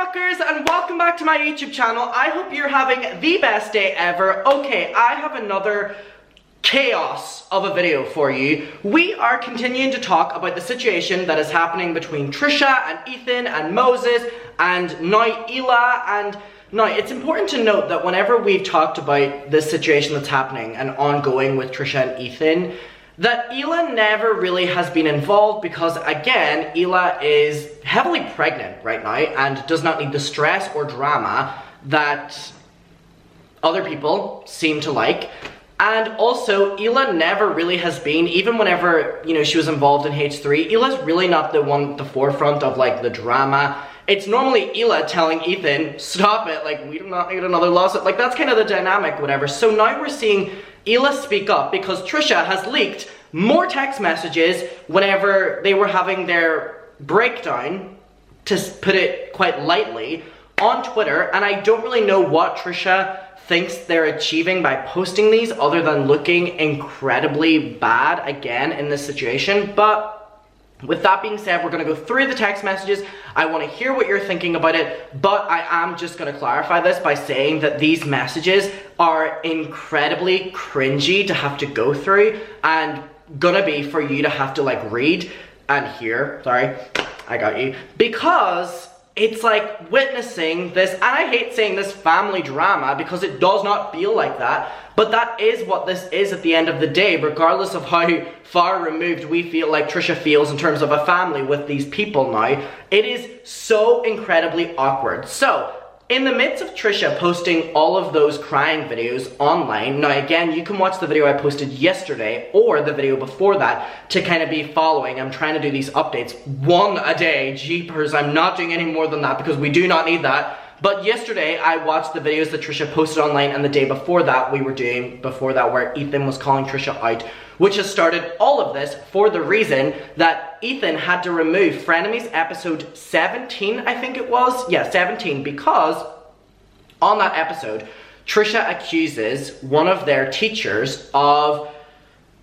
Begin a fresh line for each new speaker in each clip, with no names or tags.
rockers, and welcome back to my YouTube channel. I hope you're having the best day ever. Okay, I have another chaos of a video for you. We are continuing to talk about the situation that is happening between Trisha and Ethan and Moses and now Hila. And now it's important to note that whenever we've talked about this situation that's happening and ongoing with Trisha and Ethan, that Hila never really has been involved because, again, Hila is heavily pregnant right now and does not need the stress or drama that other people seem to like. And also, Hila never really has been, even whenever, you know, she was involved in H3, Hila's really not the one at the forefront of, like, the drama. It's normally Hila telling Ethan, stop it, like, we do not need another lawsuit. Like, that's kind of the dynamic, whatever. So now we're seeing Hila speak up because Trisha has leaked more text messages whenever they were having their breakdown, to put it quite lightly, on Twitter. And I don't really know what Trisha thinks they're achieving by posting these other than looking incredibly bad again in this situation. But with that being said, we're going to go through the text messages. I want to hear what you're thinking about it, but I am just going to clarify this by saying that these messages are incredibly cringy to have to go through and gonna be for you to have to like read and hear. Sorry, I got you. Because it's like witnessing this, and I hate saying this, family drama, because it does not feel like that, but that is what this is at the end of the day, regardless of how far removed we feel like Trisha feels in terms of a family with these people now. It is so incredibly awkward. So, in the midst of Trisha posting all of those crying videos online, now again, you can watch the video I posted yesterday or the video before that to kind of be following. I'm trying to do these updates one a day. Jeepers, I'm not doing any more than that because we do not need that. But yesterday, I watched the videos that Trisha posted online, and the day before that, we were doing before that where Ethan was calling Trisha out, which has started all of this for the reason that Ethan had to remove Frenemies episode 17, I think it was. Yeah, 17, because on that episode, Trisha accuses one of their teachers of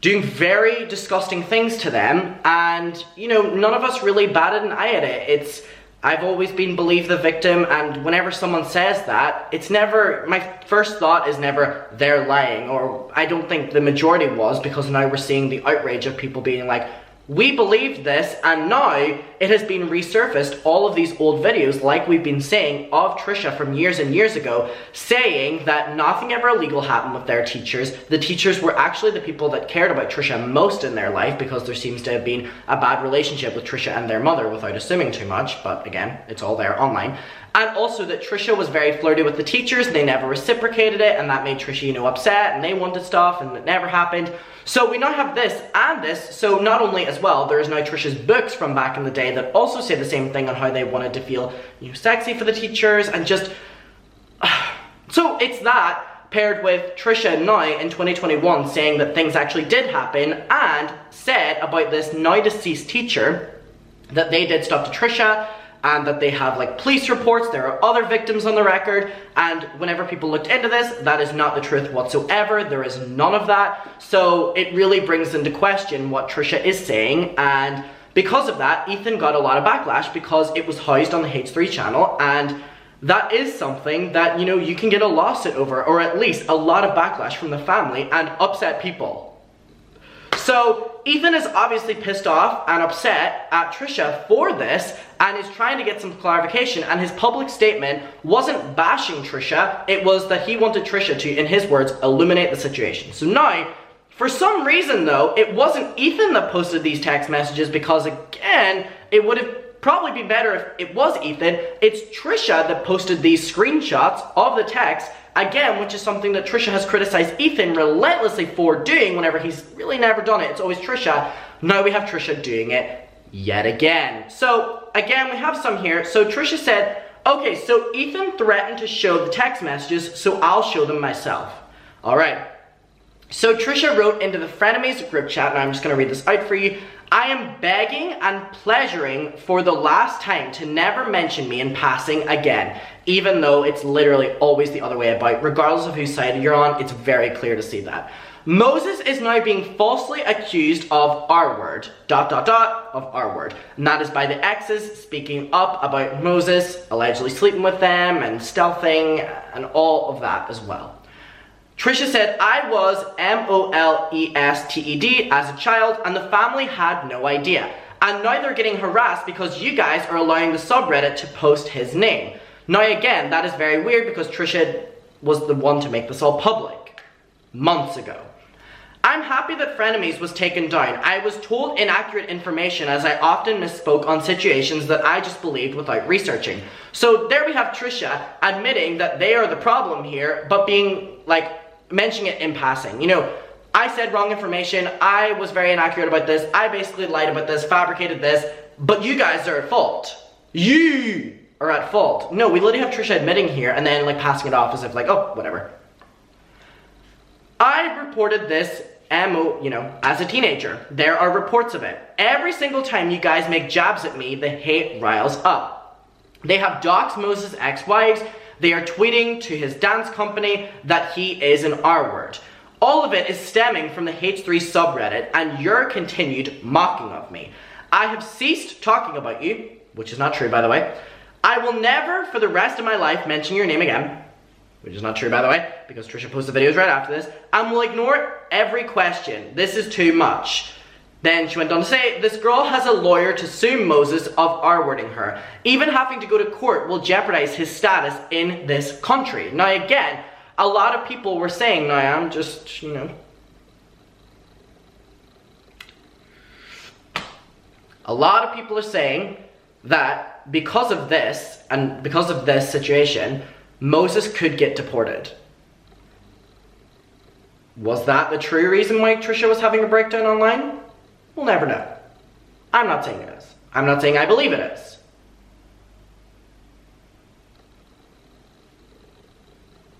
doing very disgusting things to them, and, you know, none of us really batted an eye at it. I've always been believe the victim, and whenever someone says that, it's never, my first thought is never they're lying, or I don't think the majority was, because now we're seeing the outrage of people being like, we believed this, and now it has been resurfaced, all of these old videos, like we've been saying, of Trisha from years and years ago, saying that nothing ever illegal happened with their teachers. The teachers were actually the people that cared about Trisha most in their life, because there seems to have been a bad relationship with Trisha and their mother, without assuming too much, but again, it's all there online. And also that Trisha was very flirty with the teachers, they never reciprocated it, and that made Trisha, you know, upset, and they wanted stuff, and it never happened. So we now have this and this, so not only as well, there is now Trisha's books from back in the day that also say the same thing on how they wanted to feel, you know, sexy for the teachers, and just... So it's that, paired with Trisha now in 2021 saying that things actually did happen, and said about this now deceased teacher that they did stuff to Trisha, and that they have like police reports, there are other victims on the record, and whenever people looked into this, that is not the truth whatsoever. There is none of that. So it really brings into question what Trisha is saying, and because of that, Ethan got a lot of backlash because it was housed on the H3 channel, and that is something that, you know, you can get a lawsuit over, or at least a lot of backlash from the family and upset people. So Ethan is obviously pissed off and upset at Trisha for this and is trying to get some clarification, and his public statement wasn't bashing Trisha, it was that he wanted Trisha to, in his words, illuminate the situation. So now, for some reason though, it wasn't Ethan that posted these text messages, because again, it would have probably been better if it was Ethan. It's Trisha that posted these screenshots of the text, again, which is something that Trisha has criticized Ethan relentlessly for doing whenever he's really never done it. It's always Trisha. Now we have Trisha doing it yet again. So again, we have some here. So Trisha said, okay, so Ethan threatened to show the text messages, so I'll show them myself. All right. So Trisha wrote into the Frenemies group chat, and I'm just going to read this out for you. I am begging and pleasuring for the last time to never mention me in passing again, even though it's literally always the other way about. Regardless of whose side you're on, it's very clear to see that. Moses is now being falsely accused of R-word, ... of R-word. And that is by the exes speaking up about Moses allegedly sleeping with them and stealthing and all of that as well. Trisha said, I was molested as a child and the family had no idea. And now they're getting harassed because you guys are allowing the subreddit to post his name. Now again, that is very weird because Trisha was the one to make this all public months ago. I'm happy that Frenemies was taken down. I was told inaccurate information as I often misspoke on situations that I just believed without researching. So there we have Trisha admitting that they are the problem here, but being like, mentioning it in passing. You know, I said wrong information, I was very inaccurate about this, I basically lied about this, fabricated this, but you guys are at fault. You are at fault. No, we literally have Trisha admitting here and then like passing it off as if like, oh, whatever. I reported this as a teenager. There are reports of it. Every single time you guys make jabs at me, the hate riles up. They have doxed Moses' ex-wives. They are tweeting to his dance company that he is an R-word. All of it is stemming from the H3 subreddit and your continued mocking of me. I have ceased talking about you, which is not true by the way. I will never for the rest of my life mention your name again, which is not true by the way, because Trisha posted videos right after this, and will ignore every question. This is too much. Then she went on to say, this girl has a lawyer to sue Moses of R-wording her. Even having to go to court will jeopardize his status in this country. Now again, a lot of people were saying, now I'm just, you know. A lot of people are saying that because of this, and because of this situation, Moses could get deported. Was that the true reason why Trisha was having a breakdown online? We'll never know. I'm not saying it is. I'm not saying I believe it is.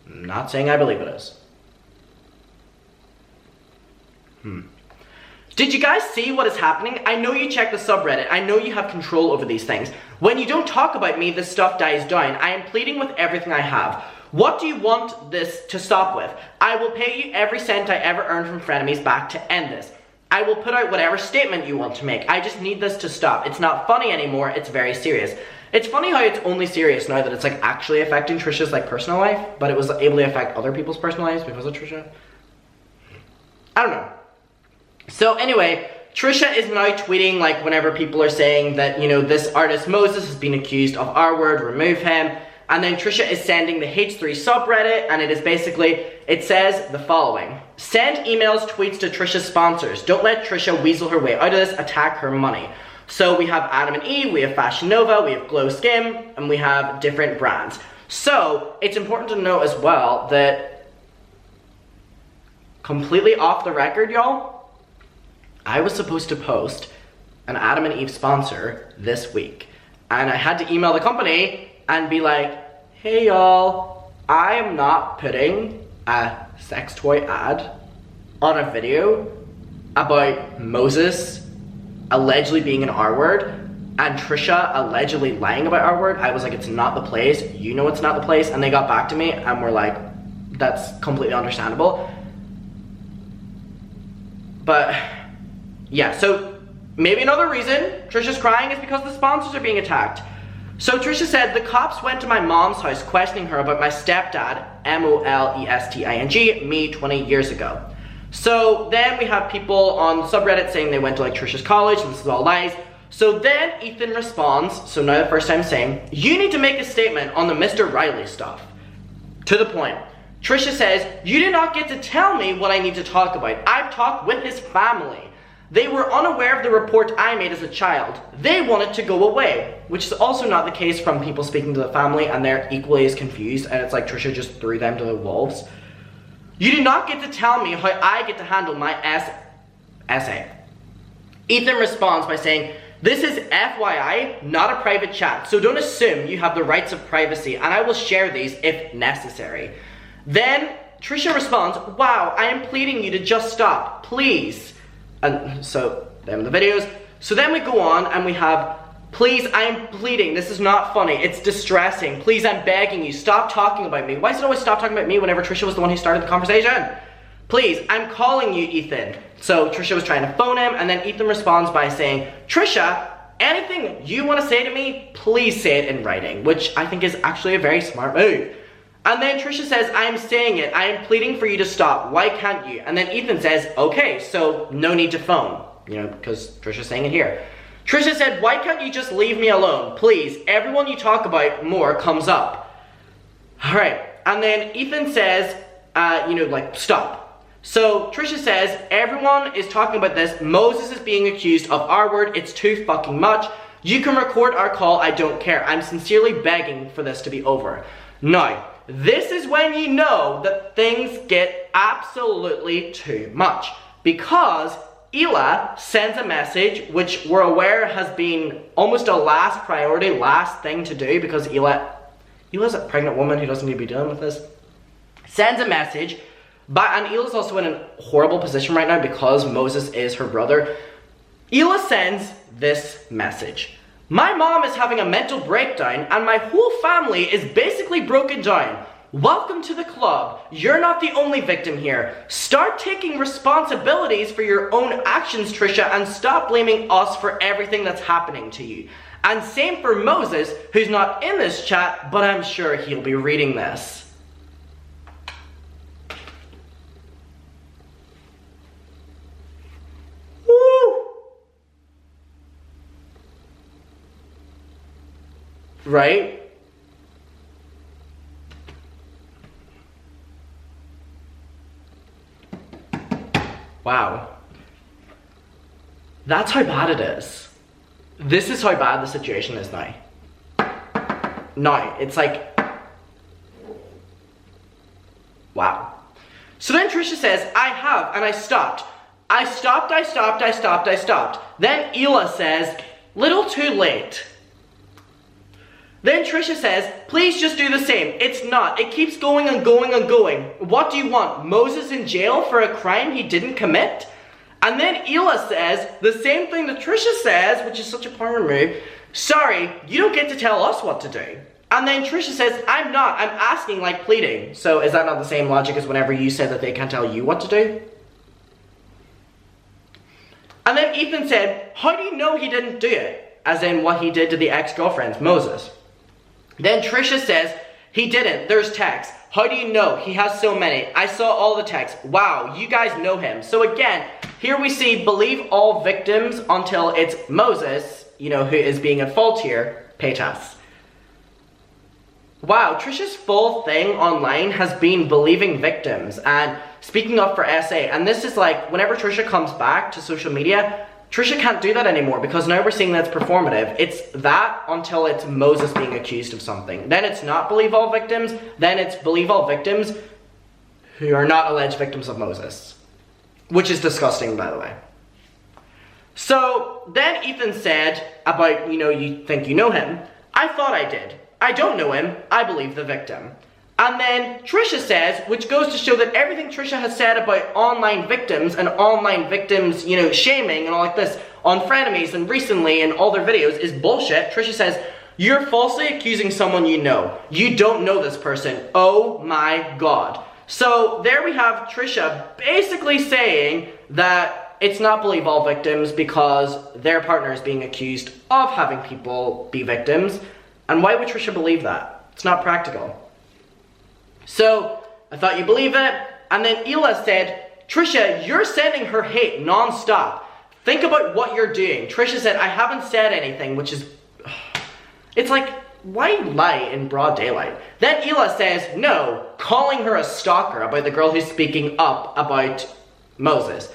I'm not saying I believe it is. Did you guys see what is happening? I know you check the subreddit. I know you have control over these things. When you don't talk about me, this stuff dies down. I am pleading with everything I have. What do you want this to stop with? I will pay you every cent I ever earned from Frenemies back to end this. I will put out whatever statement you want to make. I just need this to stop. It's not funny anymore. It's very serious. It's funny how it's only serious now that it's like actually affecting Trisha's like personal life, but it was able to affect other people's personal lives because of Trisha. I don't know. So anyway, Trisha is now tweeting like whenever people are saying that, you know, this artist Moses has been accused of R-word, remove him. And then Trisha is sending the H3 subreddit, and it is basically, it says the following. Send emails, tweets to Trisha's sponsors. Don't let Trisha weasel her way out of this, attack her money. So we have Adam and Eve, we have Fashion Nova, we have Glow Skin, and we have different brands. So it's important to know as well that, completely off the record, y'all, I was supposed to post an Adam and Eve sponsor this week. And I had to email the company and be like, hey y'all, I am not putting a sex toy ad on a video about Moses allegedly being an R-word and Trisha allegedly lying about R-word. I was like, it's not the place, you know it's not the place, and they got back to me and were like, that's completely understandable. But yeah, so maybe another reason Trisha's crying is because the sponsors are being attacked. So Trisha said, the cops went to my mom's house questioning her about my stepdad, molesting, me 20 years ago. So then we have people on subreddit saying they went to like Trisha's college and this is all lies. So then Ethan responds, so now the first time saying, you need to make a statement on the Mr. Riley stuff. To the point. Trisha says, you do not get to tell me what I need to talk about. I've talked with his family. They were unaware of the report I made as a child. They want it to go away, which is also not the case from people speaking to the family, and they're equally as confused, and it's like Trisha just threw them to the wolves. You do not get to tell me how I get to handle my essay. Ethan responds by saying, this is FYI, not a private chat, so don't assume you have the rights of privacy, and I will share these if necessary. Then Trisha responds, wow, I am pleading you to just stop, please. And so, them the videos. So then we go on and we have, please, I am pleading, this is not funny, it's distressing, please, I'm begging you, stop talking about me. Why is it always stop talking about me whenever Trisha was the one who started the conversation? Please, I'm calling you, Ethan. So Trisha was trying to phone him, and then Ethan responds by saying, Trisha, anything you want to say to me, please say it in writing, which I think is actually a very smart move. And then Trisha says, I am saying it. I am pleading for you to stop. Why can't you? And then Ethan says, okay, so no need to phone. You know, because Trisha's saying it here. Trisha said, why can't you just leave me alone? Please, everyone you talk about more comes up. Alright, and then Ethan says, stop. So Trisha says, everyone is talking about this. Moses is being accused of our word. It's too fucking much. You can record our call. I don't care. I'm sincerely begging for this to be over. Now, this is when you know that things get absolutely too much. Because Hila sends a message, which we're aware has been almost a last priority, last thing to do, because Hila's a pregnant woman who doesn't need to be dealing with this. Sends a message, and Hila's also in a horrible position right now because Moses is her brother. Hila sends this message. My mom is having a mental breakdown and my whole family is basically broken down. Welcome to the club. You're not the only victim here. Start taking responsibilities for your own actions, Trisha, and stop blaming us for everything that's happening to you. And same for Moses, who's not in this chat, but I'm sure he'll be reading this. Woo! Right? Wow. That's how bad it is. This is how bad the situation is now. Now, it's like, wow. So then Trisha says, I have, and I stopped. I stopped. Then Hila says, little too late. Then Trisha says, please just do the same. It's not. It keeps going and going and going. What do you want? Moses in jail for a crime he didn't commit? And then Hila says, the same thing that Trisha says, which is such a power move. Sorry, you don't get to tell us what to do. And then Trisha says, I'm not. I'm asking, like pleading. So is that not the same logic as whenever you said that they can't tell you what to do? And then Ethan said, how do you know he didn't do it? As in what he did to the ex-girlfriends, Moses. Then Trisha says, he didn't. There's texts. How do you know? He has so many. I saw all the texts. Wow, you guys know him. So again, here we see believe all victims until it's Moses, you know, who is being at fault here, Paytas. Wow, Trisha's full thing online has been believing victims and speaking up for SA. And this is like, whenever Trisha comes back to social media, Trisha can't do that anymore because now we're seeing that's performative. It's that until it's Moses being accused of something. Then it's not believe all victims. Then it's believe all victims who are not alleged victims of Moses. Which is disgusting, by the way. So then Ethan said about, you know, you think you know him. I thought I did. I don't know him. I believe the victim. And then Trisha says, which goes to show that everything Trisha has said about online victims and online victims, you know, shaming and all like this on frenemies and recently in all their videos is bullshit. Trisha says, you're falsely accusing someone you know. You don't know this person. Oh my God. So there we have Trisha basically saying that it's not believe all victims because their partner is being accused of having people be victims. And why would Trisha believe that? It's not practical. So, I thought you believe it. And then Hila said, Trisha, you're sending her hate non-stop. Think about what you're doing. Trisha said, I haven't said anything, which is... It's like, why lie in broad daylight? Then Hila says, no, calling her a stalker about the girl who's speaking up about Moses.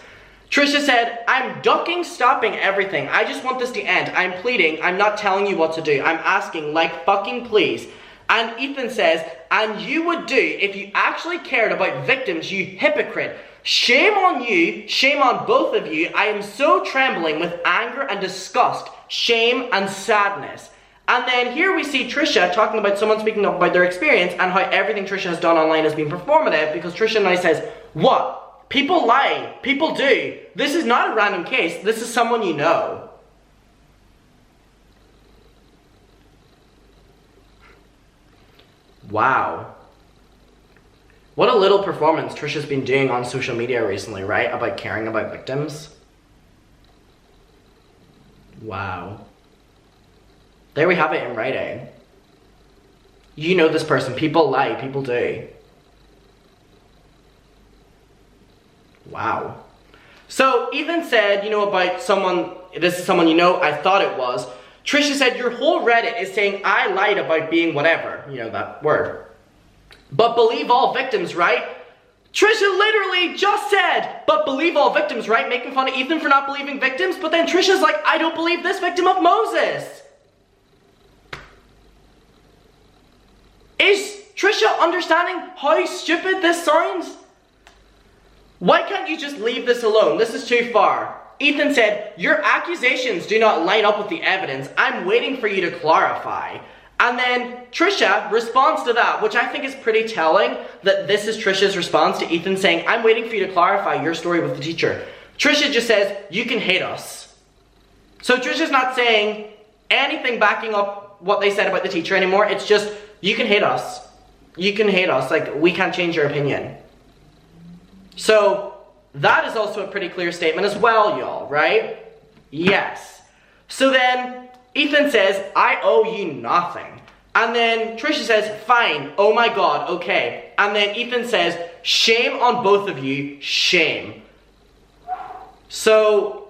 Trisha said, I'm ducking, stopping everything. I just want this to end. I'm pleading. I'm not telling you what to do. I'm asking, like fucking please. And Ethan says, and you would do if you actually cared about victims, you hypocrite. Shame on you, shame on both of you. I am so trembling with anger and disgust, shame and sadness. And then here we see Trisha talking about someone speaking up about their experience and how everything Trisha has done online has been performative because Trisha now says, what? People lie. People do. This is not a random case. This is someone you know. Wow. What a little performance Trisha's been doing on social media recently, right? About caring about victims. Wow. There we have it in writing. You know this person. People lie. People do. Wow. So Ethan said, you know, about someone, this is someone you know, I thought it was. Trisha said, your whole Reddit is saying I lied about being whatever. You know that word. But believe all victims, right? Trisha literally just said, but believe all victims, right? Making fun of Ethan for not believing victims. But then Trisha's like, I don't believe this victim of Moses. Is Trisha understanding how stupid this sounds? Why can't you just leave this alone? This is too far. Ethan said, your accusations do not line up with the evidence. I'm waiting for you to clarify. And then Trisha responds to that, which I think is pretty telling that this is Trisha's response to Ethan saying, I'm waiting for you to clarify your story with the teacher. Trisha just says, you can hate us. So Trisha's not saying anything backing up what they said about the teacher anymore. It's just, you can hate us. You can hate us. Like, we can't change your opinion. So that is also a pretty clear statement as well, y'all, right? Yes. So then Ethan says, I owe you nothing. And then Trisha says, fine, oh my god, okay. And then Ethan says, shame on both of you, shame. So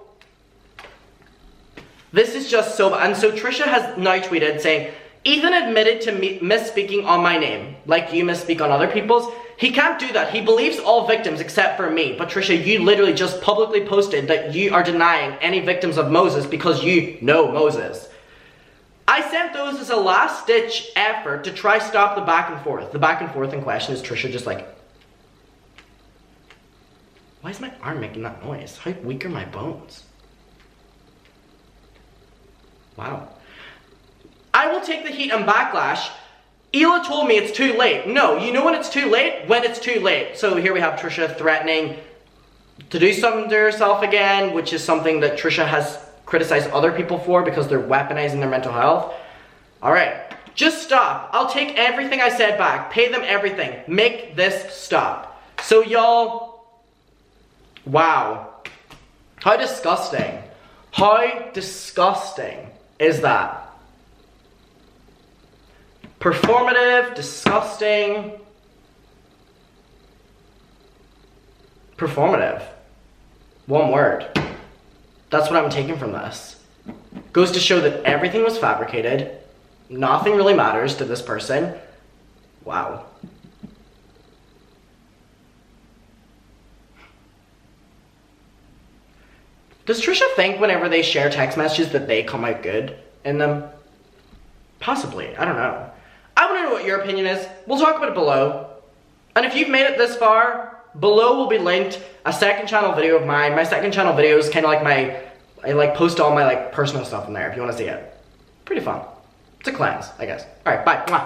this is just so, and so Trisha has now tweeted saying, Ethan admitted to misspeaking on my name, like you misspeak on other people's. He can't do that. He believes all victims except for me. But Trisha, you literally just publicly posted that you are denying any victims of Moses because you know Moses. I sent those as a last-ditch effort to try stop the back and forth. The back and forth in question is Trisha just like, why is my arm making that noise? How weak are my bones? Wow. I will take the heat and backlash. Hila told me it's too late. No, you know when it's too late? When it's too late. So here we have Trisha threatening to do something to herself again, which is something that Trisha has criticized other people for because they're weaponizing their mental health. Alright, just stop. I'll take everything I said back. Pay them everything. Make this stop. So y'all, wow. How disgusting. How disgusting is that? Performative, disgusting. Performative. One word. That's what I'm taking from this. Goes to show that everything was fabricated. Nothing really matters to this person. Wow. Does Trisha think whenever they share text messages that they come out good in them? Possibly. I don't know. I want to know what your opinion is. We'll talk about it below. And if you've made it this far, below will be linked a second channel video of mine. My second channel video is kind of like I post all my personal stuff in there if you want to see it. Pretty fun. It's a cleanse, I guess. Alright, bye. Mwah.